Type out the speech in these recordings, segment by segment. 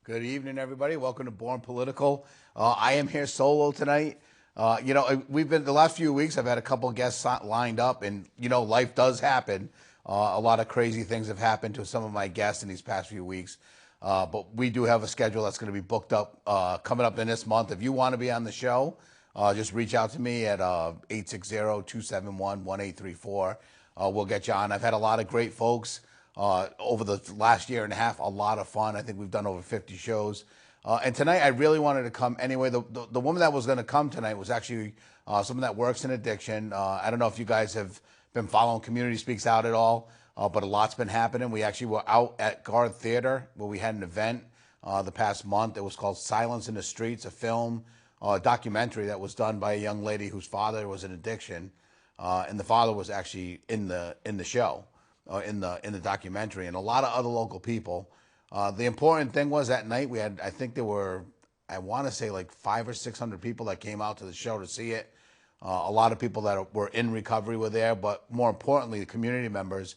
Good evening, everybody. Welcome to Born Political. I am here solo tonight. We've been the last few weeks. I've had a couple guests lined up, and life does happen. A lot of crazy things have happened to some of my guests in these past few weeks. But we do have a schedule that's going to be booked up coming up in this month. If you want to be on the show, just reach out to me at 860-271-1834. We'll get you on. I've had a lot of great folks over the last year and a half, a lot of fun. I think we've done over 50 shows. And tonight, I really wanted to come anyway. The woman that was going to come tonight was actually someone that works in addiction. I don't know if you guys have been following Community Speaks Out at all, but a lot's been happening. We actually were out at Guard Theater where we had an event the past month. It was called Silence in the Streets, a film documentary that was done by a young lady whose father was in addiction, and the father was actually in the show. In the documentary, and a lot of other local people. The important thing was that night we had, I think there were, I want to say like 500 or 600 people that came out to the show to see it. A lot of people that were in recovery were there, but more importantly, the community members,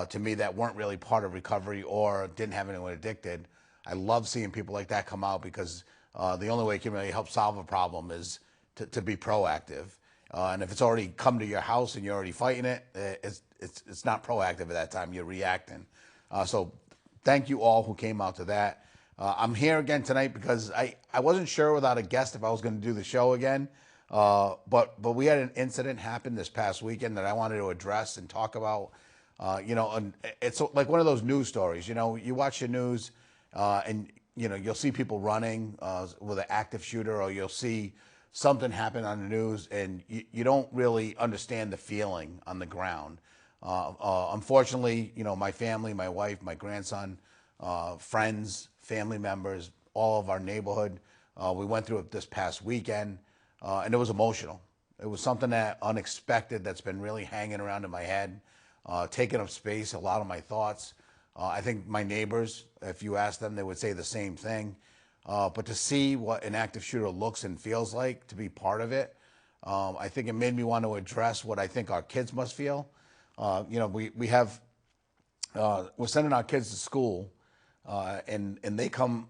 to me, that weren't really part of recovery or didn't have anyone addicted. I love seeing people like that come out because the only way you can really help solve a problem is to be proactive. And if it's already come to your house and you're already fighting it, it's not proactive at that time. You're reacting. So thank you all who came out to that. I'm here again tonight because I wasn't sure without a guest if I was going to do the show again. But we had an incident happen this past weekend that I wanted to address and talk about. And it's like one of those news stories. You watch the news and you'll see people running with an active shooter, or you'll see something happen on the news, and you don't really understand the feeling on the ground. Unfortunately, my family, my wife, my grandson, friends, family members, all of our neighborhood, we went through it this past weekend, and it was emotional. It was something that unexpected that's been really hanging around in my head, taking up space, a lot of my thoughts. I think my neighbors, if you ask them, they would say the same thing. But to see what an active shooter looks and feels like, to be part of it, I think it made me want to address what I think our kids must feel. We have, we're sending our kids to school, and they come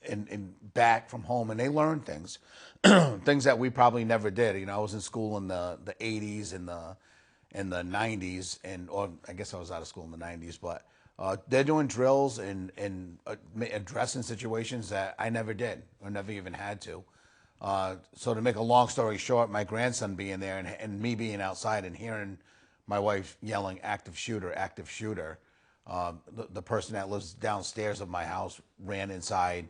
in back from home and they learn things, things that we probably never did. I was in school in the 80s and the 90s, or I guess I was out of school in the 90s, but they're doing drills and addressing situations that I never did or never even had to. So to make a long story short, my grandson being there and me being outside and hearing my wife yelling, active shooter, active shooter. The person that lives downstairs of my house ran inside.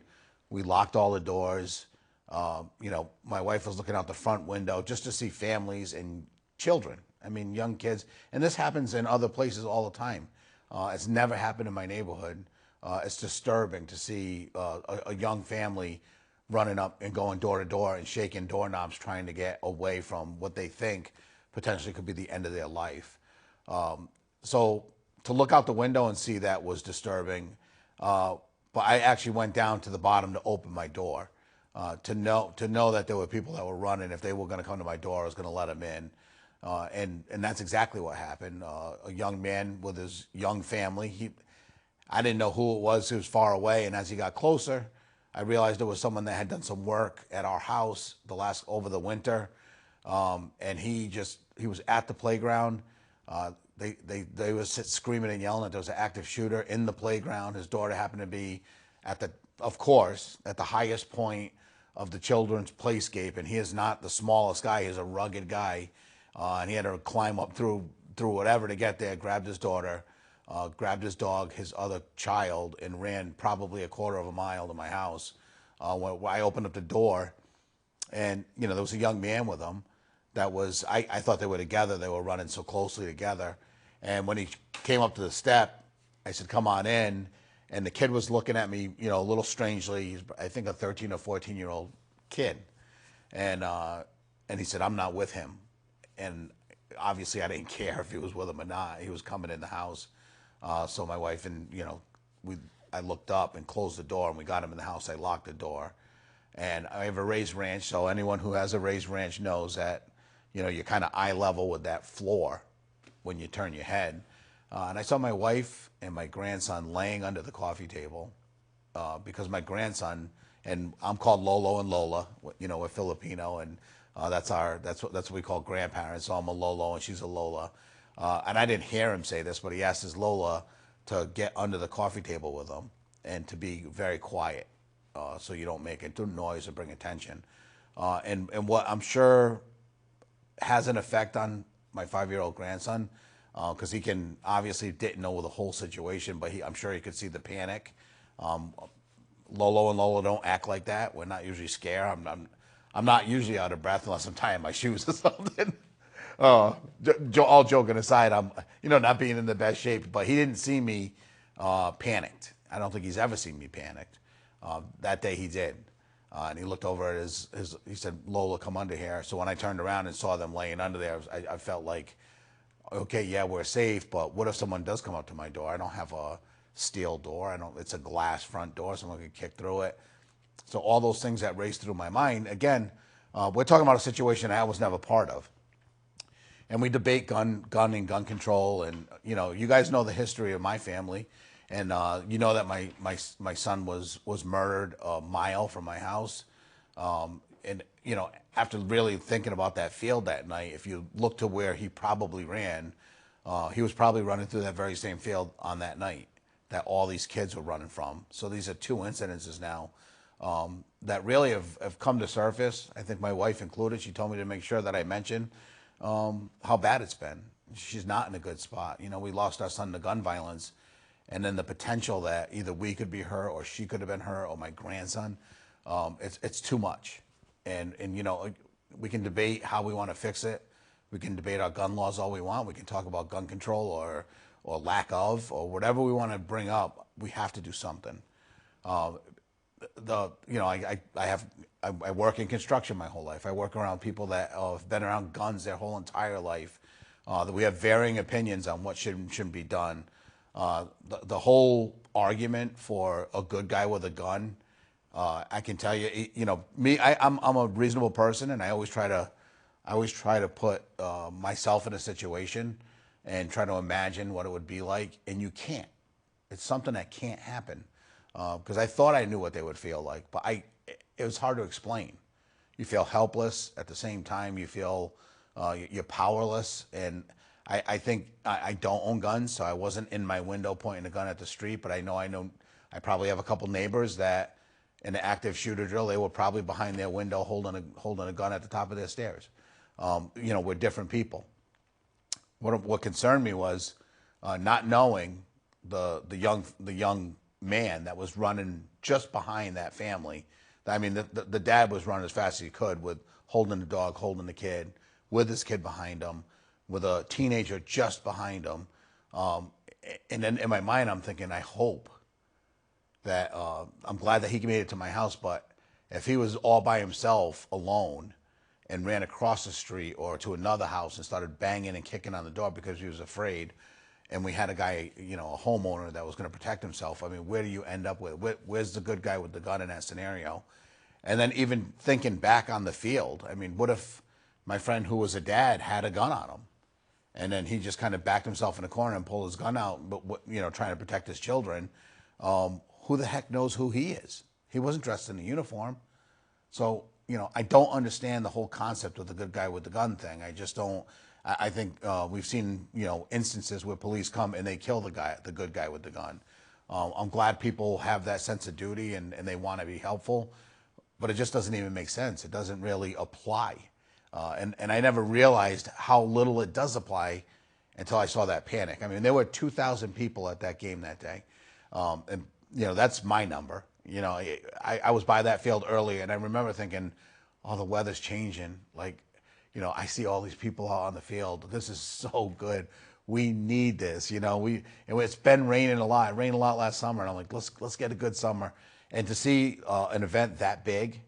We locked all the doors. My wife was looking out the front window just to see families and children. I mean, young kids. And this happens in other places all the time. It's never happened in my neighborhood. It's disturbing to see a young family running up and going door to door and shaking doorknobs trying to get away from what they think potentially could be the end of their life. So to look out the window and see that was disturbing. But I actually went down to the bottom to open my door to know that there were people that were running. If they were going to come to my door, I was going to let them in. And that's exactly what happened. A young man with his young family. I didn't know who it was. He was far away. And as he got closer, I realized it was someone that had done some work at our house over the winter. And he was at the playground. They were screaming and yelling that there was an active shooter in the playground. His daughter happened to be of course, at the highest point of the children's playscape. And he is not the smallest guy. He's a rugged guy. And he had to climb up through whatever to get there, grabbed his daughter, grabbed his dog, his other child, and ran probably a quarter of a mile to my house. When I opened up the door, and there was a young man with him that was, I thought they were together. They were running so closely together. And when he came up to the step, I said, come on in. And the kid was looking at me, a little strangely. He's, I think, a 13 or 14-year-old kid. And he said, I'm not with him. And obviously I didn't care if he was with him or not. He was coming in the house. So my wife and, I looked up and closed the door, and we got him in the house. I locked the door. And I have a raised ranch, so anyone who has a raised ranch knows that, you're kind of eye level with that floor when you turn your head. And I saw my wife and my grandson laying under the coffee table, because my grandson, and I'm called Lolo and Lola. We're Filipino, and that's what we call grandparents. So I'm a Lolo and she's a Lola. And I didn't hear him say this, but he asked his Lola to get under the coffee table with him and to be very quiet, so you don't make a noise or bring attention. And what I'm sure has an effect on my 5-year-old grandson, because he can obviously didn't know the whole situation, but I'm sure he could see the panic. Lolo and Lola don't act like that. We're not usually scared. I'm not usually out of breath unless I'm tying my shoes or something. All joking aside, I'm not being in the best shape, but he didn't see me panicked. I don't think he's ever seen me panicked. That day he did. And he looked over at he said, Lola, come under here. So when I turned around and saw them laying under there, I felt like, okay, yeah, we're safe, but what if someone does come up to my door? I don't have a steel door. It's a glass front door. Someone could kick through it. So all those things that raced through my mind, again, we're talking about a situation I was never part of. And we debate gun and gun control. And, you guys know the history of my family. And you know that my son was murdered a mile from my house. And, after really thinking about that field that night, if you look to where he probably ran, he was probably running through that very same field on that night that all these kids were running from. So these are two incidences now that really have come to surface. I think my wife included. She told me to make sure that I mention how bad it's been. She's not in a good spot. We lost our son to gun violence. And then the potential that either we could be her or she could have been her or my grandson, it's too much. And we can debate how we want to fix it. We can debate our gun laws all we want. We can talk about gun control or lack of or whatever we want to bring up. We have to do something. I work in construction my whole life. I work around people that have been around guns their whole entire life. That we have varying opinions on what shouldn't be done. The whole argument for a good guy with a gun, I can tell you, me, I'm a reasonable person, and I always try to put myself in a situation and try to imagine what it would be like, and you can't. It's something that can't happen, because I thought I knew what they would feel like, but it was hard to explain. You feel helpless at the same time. You feel you're powerless, and I think I don't own guns, so I wasn't in my window pointing a gun at the street, but I know I probably have a couple neighbors that in an active shooter drill, they were probably behind their window holding a gun at the top of their stairs. We're different people. What concerned me was not knowing the young man that was running just behind that family. I mean, the dad was running as fast as he could with holding the dog, holding the kid, with his kid behind him, with a teenager just behind him. And then in my mind, I'm thinking, I hope that, I'm glad that he made it to my house, but if he was all by himself alone and ran across the street or to another house and started banging and kicking on the door because he was afraid, and we had a guy, a homeowner that was going to protect himself, I mean, where do you end up with? Where's the good guy with the gun in that scenario? And then even thinking back on the field, I mean, what if my friend who was a dad had a gun on him? And then he just kind of backed himself in a corner and pulled his gun out, but trying to protect his children. Who the heck knows who he is? He wasn't dressed in a uniform. So, I don't understand the whole concept of the good guy with the gun thing. I just don't. I think we've seen, instances where police come and they kill the good guy with the gun. I'm glad people have that sense of duty and they want to be helpful, but it just doesn't even make sense. It doesn't really apply. And I never realized how little it does apply until I saw that panic. I mean, there were 2,000 people at that game that day. And, that's my number. I was by that field earlier, and I remember thinking, oh, the weather's changing. Like, I see all these people out on the field. This is so good. We need this, and it's been raining a lot. It rained a lot last summer, and I'm like, let's get a good summer. And to see an event that big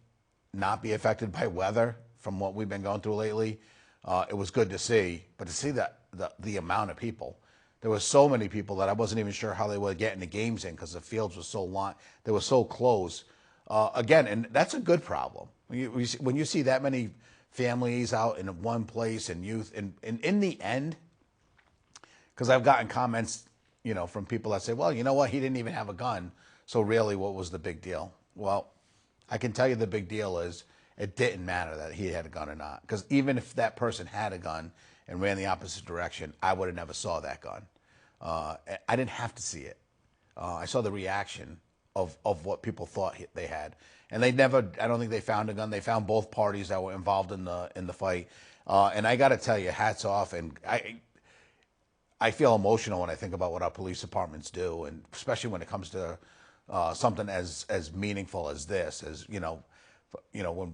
not be affected by weather from what we've been going through lately, it was good to see. But to see the amount of people, there were so many people that I wasn't even sure how they were getting the games in because the fields were so long, they were so close. Again, and that's a good problem. When you see that many families out in one place and youth, and in the end, because I've gotten comments, from people that say, well, you know what, he didn't even have a gun, So really, what was the big deal? Well, I can tell you the big deal is it didn't matter that he had a gun or not. Because even if that person had a gun and ran the opposite direction, I would have never saw that gun. I didn't have to see it. I saw the reaction of what people thought they had. And they never, I don't think they found a gun. They found both parties that were involved in the fight. And I got to tell you, hats off. And I feel emotional when I think about what our police departments do, and especially when it comes to something as meaningful as this. As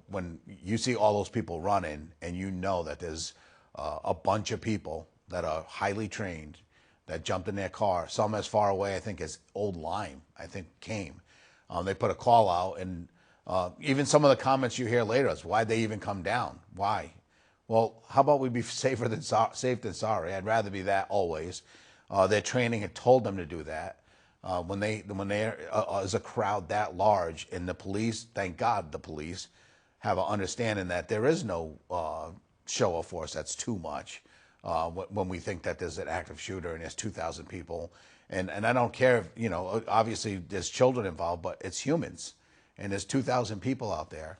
when you see all those people running, and you know that there's a bunch of people that are highly trained that jumped in their car, some as far away I think as Old Lyme, I think came. They put a call out, and even some of the comments you hear later is, why'd they even come down? Why? Well, how about we be safe than sorry? I'd rather be that always. Their training had told them to do that. When there is a crowd that large, and the police, thank God the police, have an understanding that there is no show of force that's too much. When we think that there's an active shooter and there's 2,000 people. And I don't care if, obviously there's children involved, but it's humans. And there's 2,000 people out there.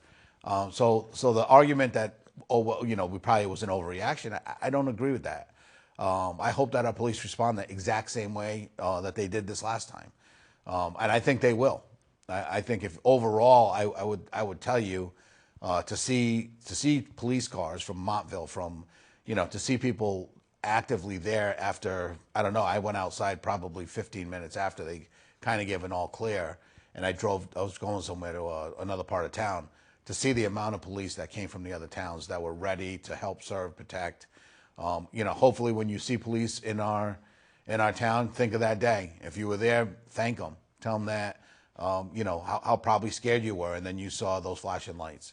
So the argument that, we probably was an overreaction, I don't agree with that. I hope that our police respond the exact same way that they did this last time. And I think they will. I think if overall, I would tell you to see police cars from Montville, to see people actively there after, I don't know, I went outside probably 15 minutes after they kind of gave an all clear, and I was going somewhere to another part of town, to see the amount of police that came from the other towns that were ready to help serve, protect. Hopefully when you see police in our town, think of that day. If you were there, thank them. Tell them that, how probably scared you were, and then you saw those flashing lights.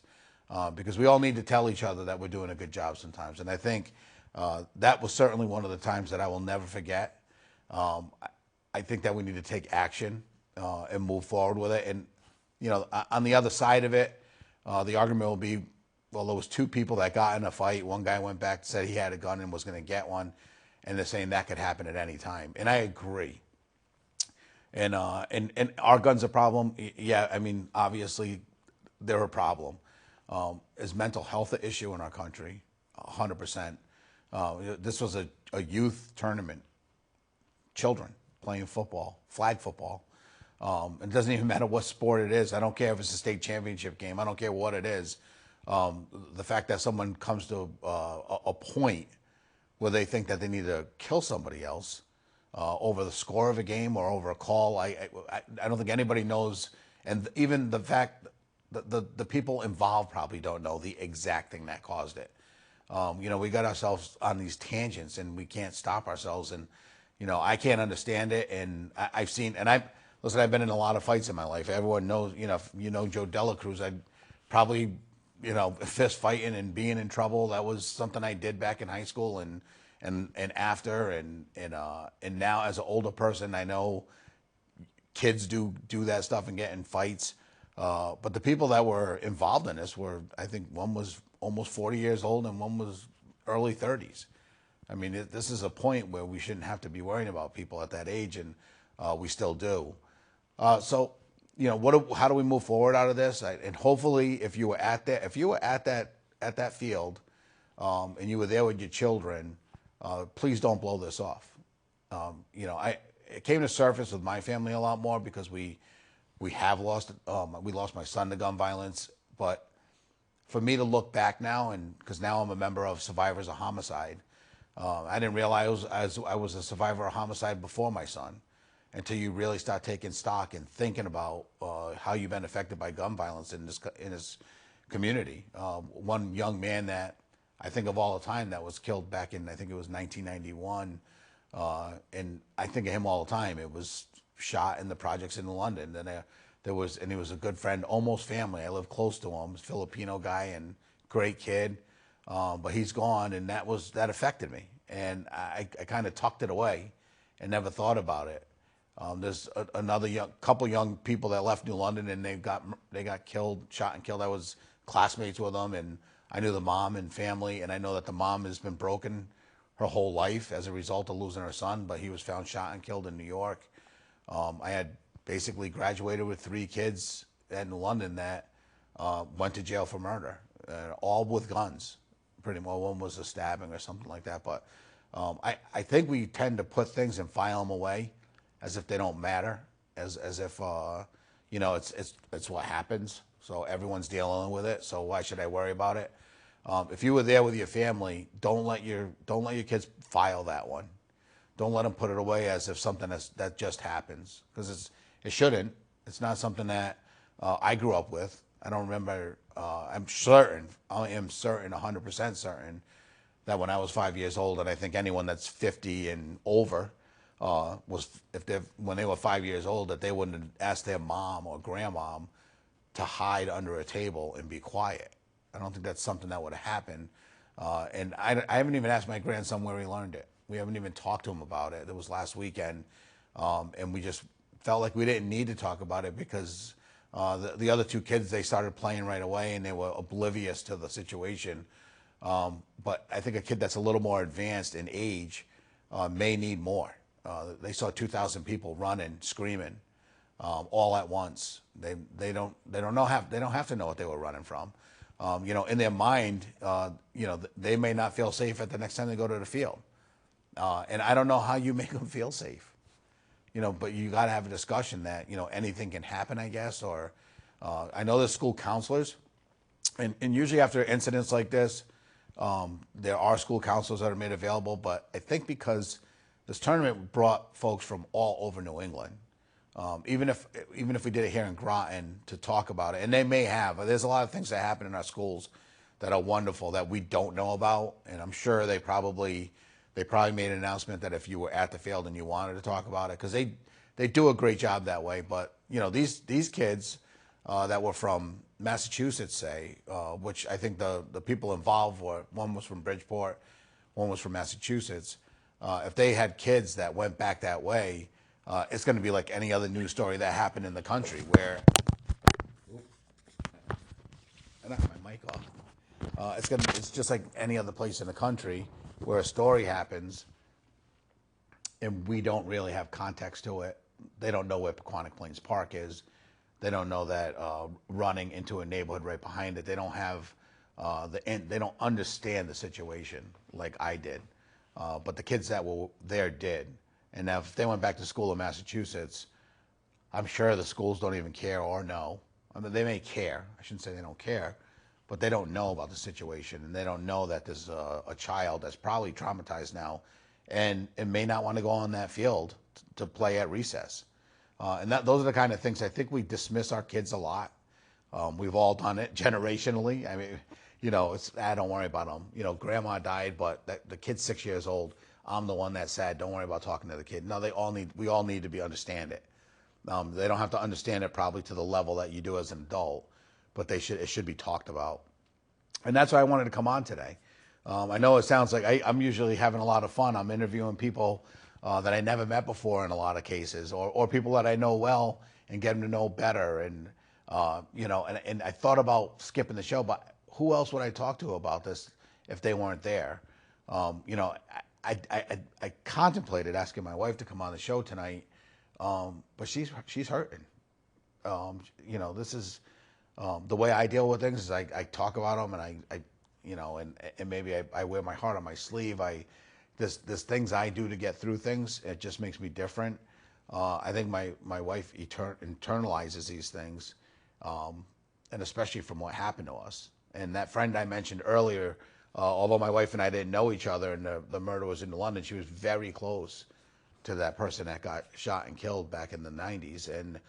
Because we all need to tell each other that we're doing a good job sometimes. And I think that was certainly one of the times that I will never forget. I think that we need to take action and move forward with it. And, on the other side of it, the argument will be, well, there was two people that got in a fight. One guy went back, said he had a gun and was going to get one. And they're saying that could happen at any time. And I agree. And our gun's a problem. Yeah, I mean, obviously, they're a problem. Is mental health an issue in our country? 100%. This was a youth tournament. Children playing football, flag football. It doesn't even matter what sport it is. I don't care if it's a state championship game. I don't care what it is. The fact that someone comes to a point where they think that they need to kill somebody else over the score of a game or over a call, I don't think anybody knows. And even the fact the people involved probably don't know the exact thing that caused it. We got ourselves on these tangents and we can't stop ourselves. And, I can't understand it. And I've been in a lot of fights in my life. Everyone knows, if Joe Dela Cruz, I'd probably, fist fighting and being in trouble. That was something I did back in high school and after. And now as an older person, I know kids do that stuff and get in fights. But the people that were involved in this were, I think one was almost 40 years old and one was early 30s. I mean, this is a point where we shouldn't have to be worrying about people at that age, and we still do. So, how do we move forward out of this? And hopefully, if you were at that field, and you were there with your children, please don't blow this off. It came to surface with my family a lot more because we lost my son to gun violence. But for me to look back now, and because now I'm a member of Survivors of Homicide, I didn't realize I was a survivor of homicide before my son, until you really start taking stock and thinking about how you've been affected by gun violence in this community. One young man that I think of all the time that was killed back in, I think it was 1991, and I think of him all the time. It was shot in the projects in London. And he was a good friend, almost family. I lived close to him. He's a Filipino guy and great kid, but he's gone, and that affected me. And I kind of tucked it away and never thought about it. There's another couple young people that left New London, and they got shot and killed. I was classmates with them, and I knew the mom and family, and I know that the mom has been broken her whole life as a result of losing her son, but he was found shot and killed in New York. I had basically graduated with 3 kids in London that went to jail for murder, all with guns. Pretty well, one was a stabbing or something like that. But I think we tend to put things and file them away as if they don't matter, as if it's what happens. So everyone's dealing with it. So why should I worry about it? If you were there with your family, don't let your kids file that one. Don't let them put it away as if something that just happens, because it shouldn't. It's not something that I grew up with. I don't remember. I am certain, 100% certain, that when I was 5 years old, and I think anyone that's 50 and over when they were 5 years old, that they wouldn't have asked their mom or grandmom to hide under a table and be quiet. I don't think that's something that would have happened. And I haven't even asked my grandson where he learned it. We haven't even talked to him about it. It was last weekend, and we just felt like we didn't need to talk about it because the other 2 kids, they started playing right away and they were oblivious to the situation. But I think a kid that's a little more advanced in age may need more. They saw 2,000 people running, screaming, all at once. They don't have to know what they were running from. In their mind, they may not feel safe at the next time they go to the field. And I don't know how you make them feel safe. But you got to have a discussion that, anything can happen, I guess. Or I know there's school counselors, and usually after incidents like this, there are school counselors that are made available. But I think because this tournament brought folks from all over New England, even if we did it here in Groton to talk about it, and they may have, but there's a lot of things that happen in our schools that are wonderful that we don't know about, and I'm sure they probably made an announcement that if you were at the field and you wanted to talk about it, because they do a great job that way. But these kids that were from Massachusetts, say, which I think the people involved were, one was from Bridgeport, one was from Massachusetts. If they had kids that went back that way, it's going to be like any other news story that happened in the country where I knocked my mic off. It's just like any other place in the country where a story happens and we don't really have context to it. They don't know where Pequannock Plains Park is. They don't know that running into a neighborhood right behind it. They don't have they don't understand the situation like I did. But the kids that were there did. And now if they went back to school in Massachusetts, I'm sure the schools don't even care or know. I mean, they may care. I shouldn't say they don't care, but they don't know about the situation, and they don't know that there's a child that's probably traumatized now and may not want to go on that field to play at recess. And those are the kind of things I think we dismiss our kids a lot. We've all done it generationally. I mean, don't worry about them. Grandma died, but the kid's 6 years old. I'm the one that's sad. Don't worry about talking to the kid. No, we all need to understand it. They don't have to understand it probably to the level that you do as an adult, but it should be talked about. And that's why I wanted to come on today. I know it sounds like I'm usually having a lot of fun. I'm interviewing people that I never met before in a lot of cases, or people that I know well and get them to know better. And and I thought about skipping the show, but who else would I talk to about this if they weren't there? I contemplated asking my wife to come on the show tonight, but she's hurting. This is the way I deal with things is I talk about them, and and maybe I wear my heart on my sleeve. There's things I do to get through things. It just makes me different. I think my wife internalizes these things, and especially from what happened to us. And that friend I mentioned earlier, although my wife and I didn't know each other and the murder was in London, she was very close to that person that got shot and killed back in the 90s. And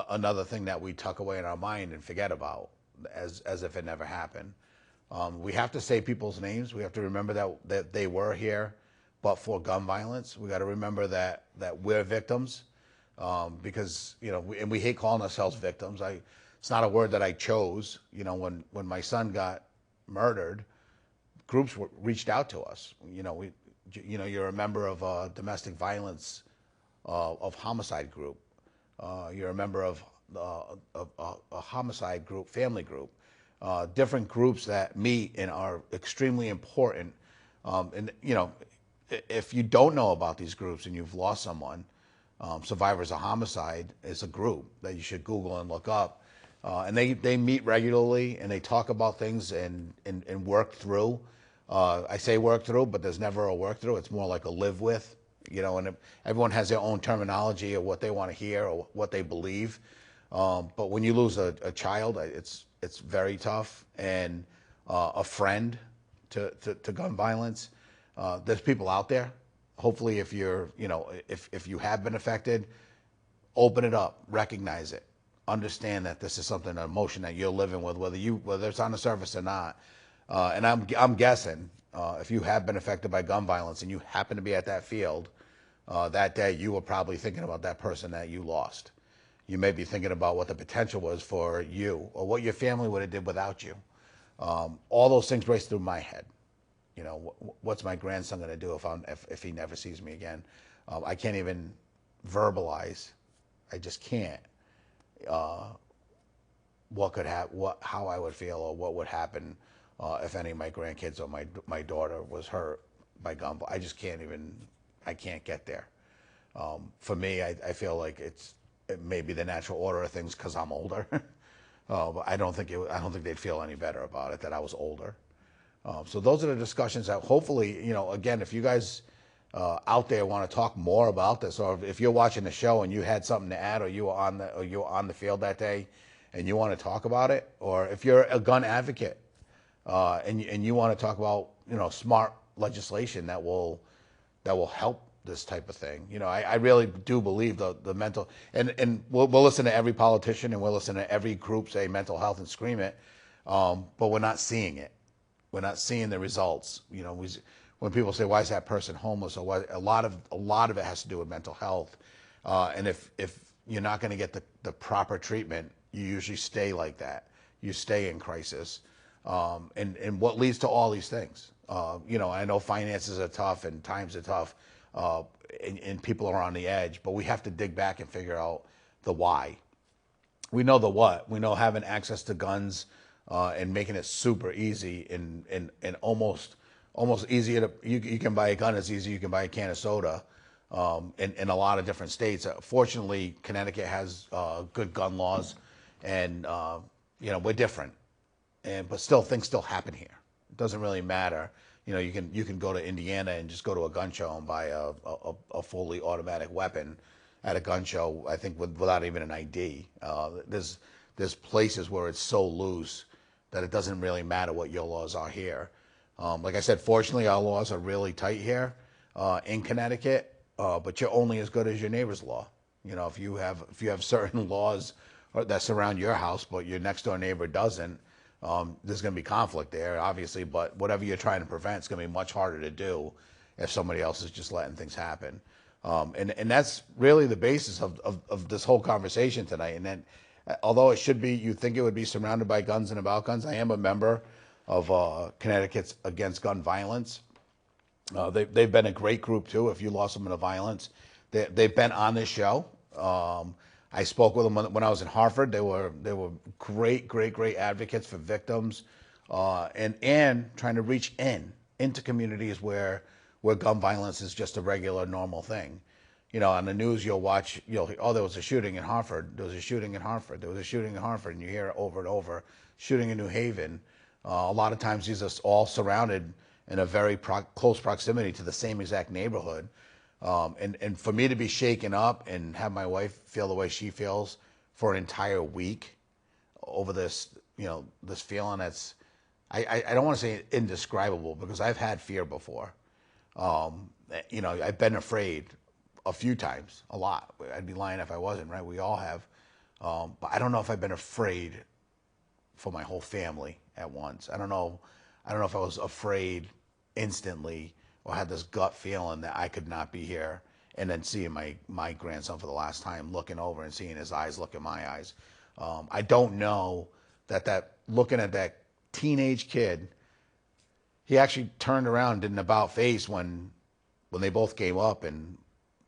another thing that we tuck away in our mind and forget about as if it never happened. We have to say people's names. We have to remember that they were here, but for gun violence. We got to remember that we're victims, because and we hate calling ourselves victims. It's not a word that I chose. When my son got murdered, groups reached out to us. You're a member of a domestic violence of homicide group. You're a member of a homicide group, family group. Different groups that meet and are extremely important. And if you don't know about these groups and you've lost someone, Survivors of Homicide is a group that you should Google and look up. And they meet regularly and they talk about things and work through. I say work through, but there's never a work through. It's more like a live with, and everyone has their own terminology of what they want to hear or what they believe. But when you lose a child, it's very tough. And a friend to gun violence, there's people out there. Hopefully, if you're, if you have been affected, open it up, recognize it, understand that this is something, an emotion that you're living with, whether it's on the surface or not. And I'm guessing if you have been affected by gun violence and you happen to be at that field that day, you were probably thinking about that person that you lost. You may be thinking about what the potential was for you or what your family would have did without you. All those things race through my head. What's my grandson going to do if he never sees me again? I can't even verbalize. I just can't. What could happen? How I would feel, or what would happen if any of my grandkids or my daughter was hurt by gun. I just can't even. I can't get there. For me, I feel like it may be the natural order of things because I'm older. But I don't think they'd feel any better about it that I was older. So those are the discussions that hopefully, again, if you guys out there want to talk more about this, or if you're watching the show and you had something to add, or you were on the field that day and you want to talk about it, or if you're a gun advocate and you want to talk about smart legislation that will help this type of thing. I really do believe the mental, and we'll listen to every politician and we'll listen to every group say mental health and scream it, but we're not seeing it. We're not seeing the results. When people say, "Why is that person homeless?" or what, a lot of it has to do with mental health. And if you're not going to get the proper treatment, you usually stay like that. You stay in crisis. And what leads to all these things? I know finances are tough and times are tough, and people are on the edge. But we have to dig back and figure out the why. We know the what. We know having access to guns. And making it super easy and almost easier to you can buy a gun as easy as you can buy a can of soda in a lot of different states. Fortunately, Connecticut has good gun laws, and we're different, but things still happen here. It doesn't really matter. You can go to Indiana and just go to a gun show and buy a fully automatic weapon at a gun show. I think without even an ID. There's places where it's so loose that it doesn't really matter what your laws are here. Like I said, fortunately, our laws are really tight here in Connecticut, but you're only as good as your neighbor's law. If you have certain laws that surround your house, but your next door neighbor doesn't, there's going to be conflict there, obviously. But whatever you're trying to prevent is going to be much harder to do if somebody else is just letting things happen. And that's really the basis of this whole conversation tonight. And then, although it should be, you think it would be surrounded by guns and about guns, I am a member of Connecticut's Against Gun Violence. They've been a great group too. If you lost someone to violence, they've been on this show. I spoke with them when I was in Hartford. They were great advocates for victims, and trying to reach into communities where gun violence is just a regular, normal thing. On the news you'll watch, oh, there was a shooting in Hartford. There was a shooting in Hartford. There was a shooting in Hartford, and you hear it over and over. Shooting in New Haven. A lot of times these are all surrounded in a very close proximity to the same exact neighborhood. And for me to be shaken up and have my wife feel the way she feels for an entire week over this, this feeling that's, I don't want to say indescribable, because I've had fear before. I've been afraid a few times, a lot. I'd be lying if I wasn't, right? We all have. But I don't know if I've been afraid for my whole family at once. I don't know if I was afraid instantly or had this gut feeling that I could not be here, and then seeing my grandson for the last time, looking over and seeing his eyes look in my eyes. I don't know that looking at that teenage kid, he actually turned around and did an about face when they both came up, and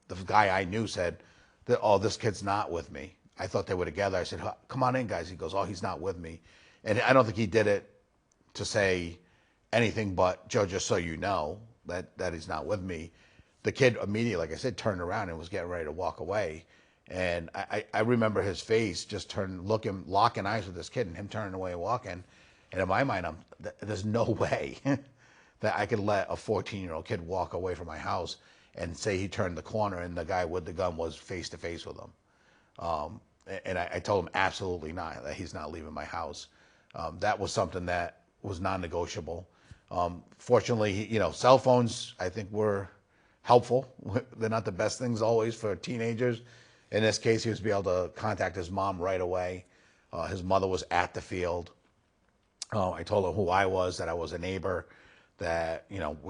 the guy I knew said, "Oh, this kid's not with me." I thought they were together. I said, "Come on in, guys." He goes, "Oh, he's not with me." And I don't think he did it to say anything but, "Joe, just so you know that he's not with me." the kid immediately, like I said, turned around and was getting ready to walk away. And I remember his face just locking eyes with this kid and him turning away and walking. And in my mind, there's no way that I could let a 14-year-old kid walk away from my house and say he turned the corner and the guy with the gun was face to face with him. And I told him absolutely not, that he's not leaving my house. That was something that was non-negotiable. Fortunately, cell phones, I think, were helpful. They're not the best things always for teenagers. In this case, he was able to contact his mom right away. His mother was at the field. I told him who I was, that I was a neighbor, that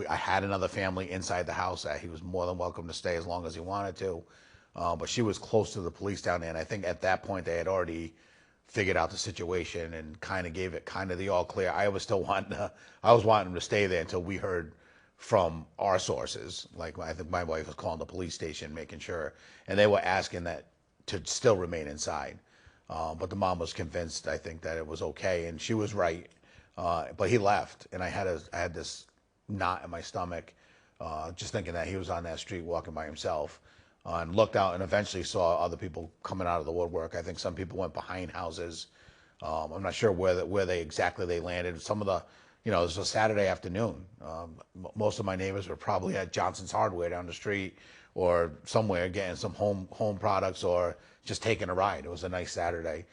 I had another family inside the house, that he was more than welcome to stay as long as he wanted to. But she was close to the police down there, and I think at that point they had already figured out the situation and kind of gave it kind of the all clear. I was wanting him to stay there until we heard from our sources. Like, I think my wife was calling the police station, making sure, and they were asking that to still remain inside. But the mom was convinced, I think, that it was okay, and she was right. But he left, and I had this knot in my stomach, just thinking that he was on that street walking by himself, and looked out and eventually saw other people coming out of the woodwork. I think some people went behind houses. I'm not sure where they exactly landed. Some of the, it was a Saturday afternoon. Most of my neighbors were probably at Johnson's Hardware down the street or somewhere getting some home products or just taking a ride. It was a nice Saturday.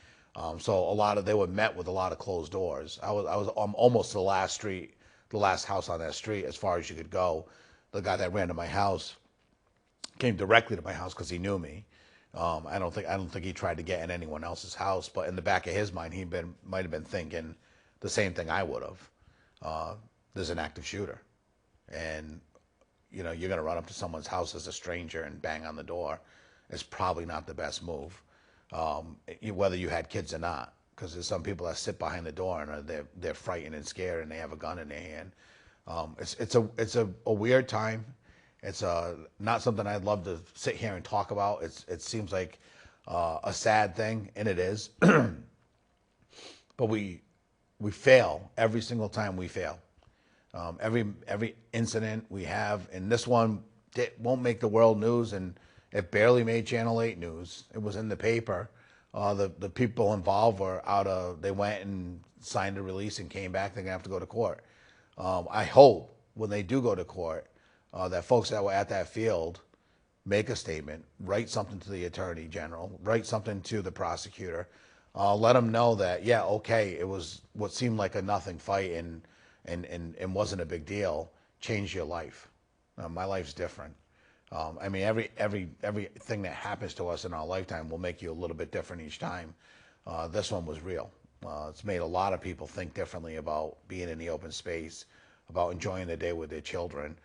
So they were met with a lot of closed doors. I was almost the last house on that street as far as you could go. The guy that ran to my house came directly to my house because he knew me. I don't think he tried to get in anyone else's house, but in the back of his mind, might have been thinking the same thing I would have. There's an active shooter, and you're going to run up to someone's house as a stranger and bang on the door. It's probably not the best move, whether you had kids or not, because there's some people that sit behind the door and they're frightened and scared and they have a gun in their hand. It's a weird time. It's not something I'd love to sit here and talk about. It seems like a sad thing, and it is. But we fail every single time we fail. Every incident we have, and this one won't make the world news, and it barely made Channel 8 news. It was in the paper. The people involved they went and signed a release and came back. They're going to have to go to court. I hope when they do go to court, that folks that were at that field make a statement, write something to the attorney general, write something to the prosecutor, let them know that, yeah, okay, it was what seemed like a nothing fight and wasn't a big deal. Change your life. My life's different. I mean, everything that happens to us in our lifetime will make you a little bit different each time. This one was real. It's made a lot of people think differently about being in the open space, about enjoying the day with their children.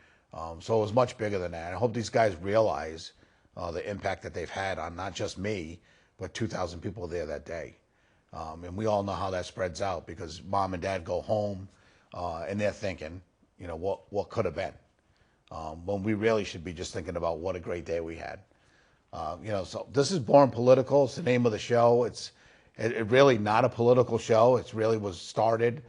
So it was much bigger than that. I hope these guys realize the impact that they've had on not just me, but 2,000 people there that day. And we all know how that spreads out, because mom and dad go home and they're thinking, what could have been. When we really should be just thinking about what a great day we had. So this is Born Political. It's the name of the show. It really not a political show. It really was started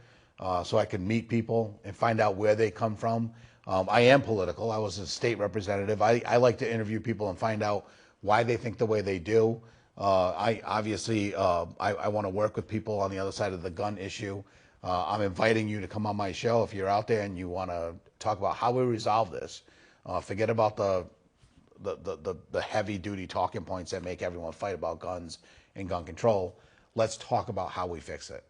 so I can meet people and find out where they come from. I am political. I was a state representative. I like to interview people and find out why they think the way they do. I want to work with people on the other side of the gun issue. I'm inviting you to come on my show if you're out there and you want to talk about how we resolve this. Forget about the heavy duty talking points that make everyone fight about guns and gun control. Let's talk about how we fix it.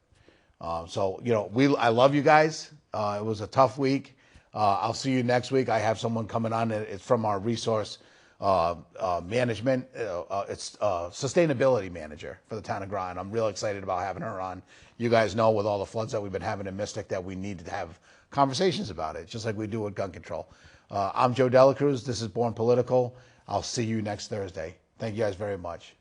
I love you guys. It was a tough week. I'll see you next week. I have someone coming on. It's from our resource management. It's sustainability manager for the town of Groton. I'm real excited about having her on. You guys know, with all the floods that we've been having in Mystic, that we need to have conversations about it, just like we do with gun control. I'm Joe Dela Cruz. This is Born Political. I'll see you next Thursday. Thank you guys very much.